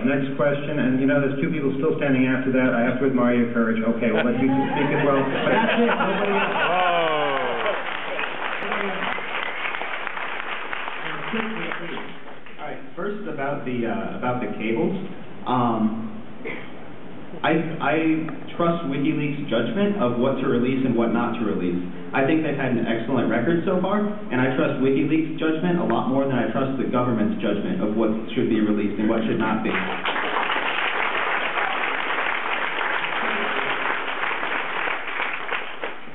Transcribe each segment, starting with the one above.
next question, and you know, there's two people still standing after that. I have to admire your courage. Okay, we'll let you speak as well. But that's it. Nobody else. All right. First about the cables. I trust WikiLeaks' judgment of what to release and what not to release. I think they've had an excellent record so far, and I trust WikiLeaks' judgment a lot more than I trust the government's judgment of what should be released and what should not be.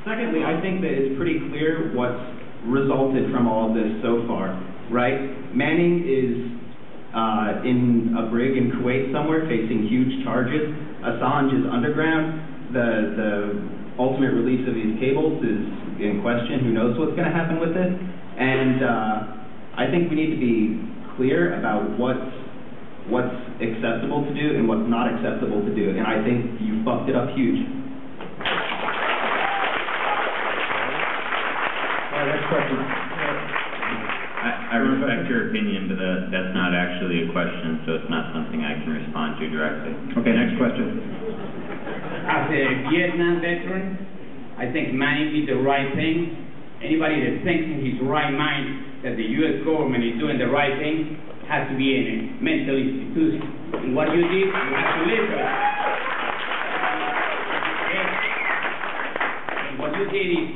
Secondly, I think that it's pretty clear what's resulted from all of this so far, right? Manning is in a brig in Kuwait somewhere facing huge charges. Assange is underground. The ultimate release of these cables is in question. Who knows what's going to happen with it? And I think we need to be clear about what's acceptable to do and what's not acceptable to do. And I think you fucked it up huge. Next question. I respect your opinion, but that's not actually a question, so it's not something I can respond to directly. Okay, next question. As a Vietnam veteran, I think Manning did the right thing. Anybody that thinks in his right mind that the U.S. government is doing the right thing has to be in a mental institution. And what you did, you have to live with it. And what you did is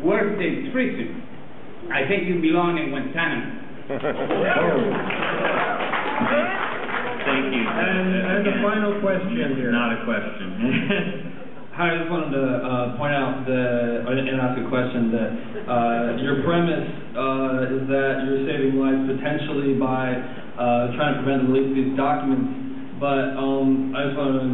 worse than prison. I think you belong in Guantanamo. Thank you. And the final question here. Not a question. Hi, I just wanted to point out and ask a question that your premise is that you're saving lives potentially by trying to prevent the release of these documents. But I just want to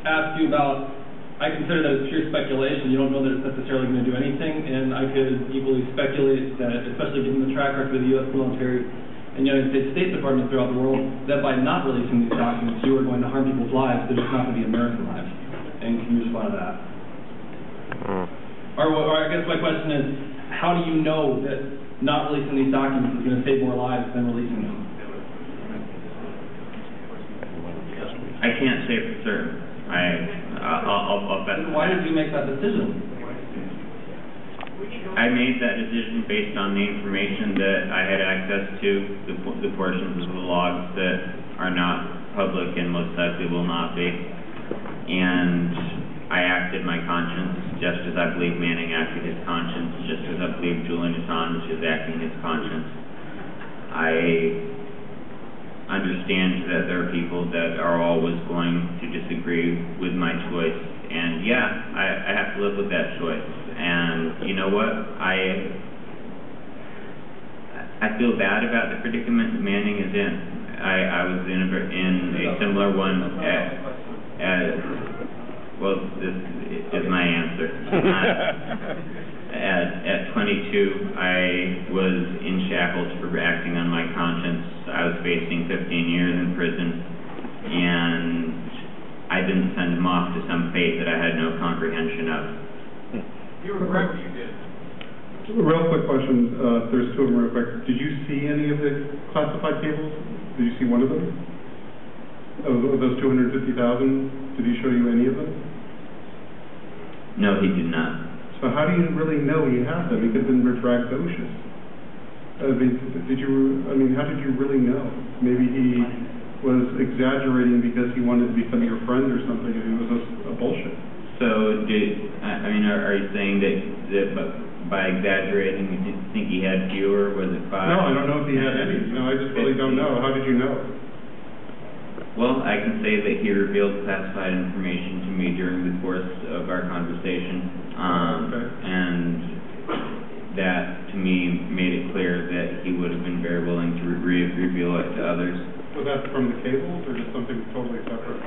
ask you about. I consider that as pure speculation. You don't know that it's necessarily going to do anything, and I could equally speculate that, especially given the track record of the U.S. military and United States State Departments throughout the world, that by not releasing these documents, you are going to harm people's lives. They're just not going to be American lives. And can you respond to that? Or I guess my question is, how do you know that not releasing these documents is going to save more lives than releasing them? I can't say for certain. I'll bet. Why did you make that decision? I made that decision based on the information that I had access to, the portions of the logs that are not public and most likely will not be. And I acted my conscience just as I believe Manning acted his conscience, just as I believe Julian Assange is acting his conscience. I understand that there are people that are always going to disagree with my choice, and yeah, I have to live with that choice. And you know what? I feel bad about the predicament Manning is in. I was in a similar one well, this is my answer. At 22, I was in shackles for acting on my conscience. I was facing 15 years in prison, and I didn't send him off to some fate that I had no comprehension of. You regret what you did. Real quick question. There's two of them real quick. Did you see any of the classified cables? Did you see one of them? Of those 250,000, did he show you any of them? No, he did not. So how do you really know he had them? He could have been braggadocious. How did you really know? Maybe he was exaggerating because he wanted to become your friend or something, and it was a bullshit. So, are you saying that by exaggerating, you didn't think he had fewer? Was it 5? No, I don't know if he had any. No, I just really don't know. How did you know? Well, I can say that he revealed classified information to me during the course of our conversation, and that, to me, made it clear that he would have been very willing to reveal it to others. Was that from the cables, or just something totally separate?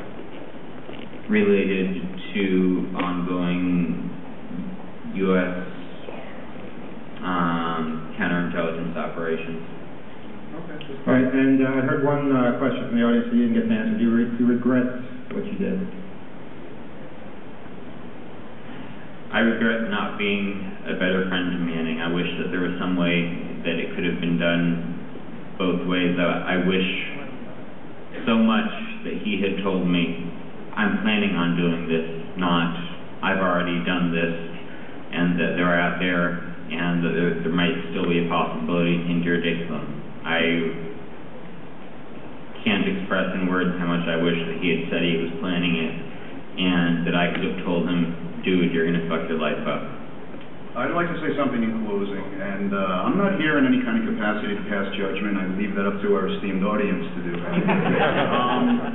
Related to ongoing U.S. Counterintelligence operations. Okay. All right, and I heard one question from the audience that you didn't get an answer. Do you regret what you did? I regret not being a better friend to Manning. I wish that there was some way that it could have been done both ways. I wish so much that he had told me, I'm planning on doing this, not I've already done this, and that they're out there, and that there might still be a possibility to interdict them. I can't express in words how much I wish that he had said he was planning it, and that I could have told him, dude, you're going to fuck your life up. I'd like to say something in closing, and I'm not here in any kind of capacity to pass judgment. I leave that up to our esteemed audience to do.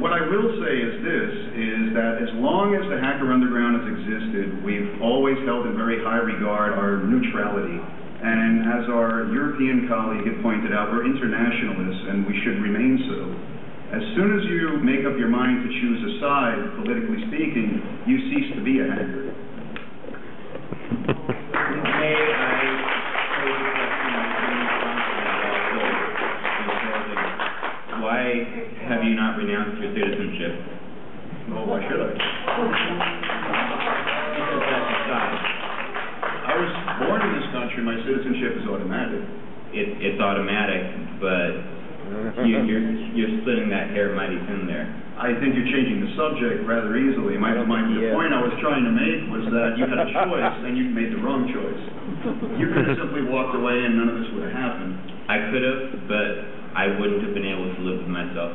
What I will say is this, is that as long as the Hacker Underground has existed, we've always held in very high regard our neutrality. And as our European colleague had pointed out, we're internationalists, and we should remain so. As soon as you make up your mind to choose a side, politically speaking, you cease to be a hacker. May I pose a question? Why have you not renounced your citizenship? Well, why should I? Because that's a side. I was born in this country. My citizenship is automatic. It's automatic, but you're splitting that hair mighty thin there. I think you're changing the subject rather easily. The point I was trying to make was that you had a choice and you made the wrong choice. You could have simply walked away and none of this would have happened. I could have, but I wouldn't have been able to live with myself.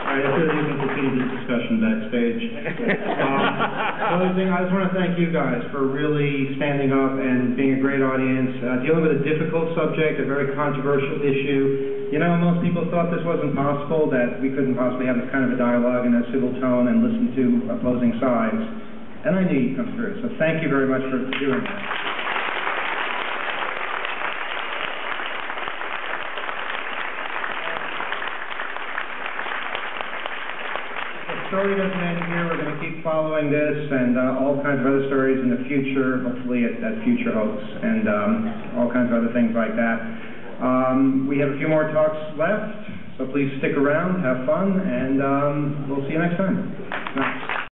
All right, after you can continue this discussion backstage. Closing, I just want to thank you guys for really standing up and being a great audience, dealing with a difficult subject, a very controversial issue. You know, most people thought this wasn't possible, that we couldn't possibly have this kind of a dialogue in a civil tone and listen to opposing sides. And I knew you'd come through, so thank you very much for doing that. The story doesn't end here. We're going to keep following this and all kinds of other stories in the future, hopefully at Future Hoax, and all kinds of other things like that. We have a few more talks left, so please stick around, have fun, and we'll see you next time. Thanks.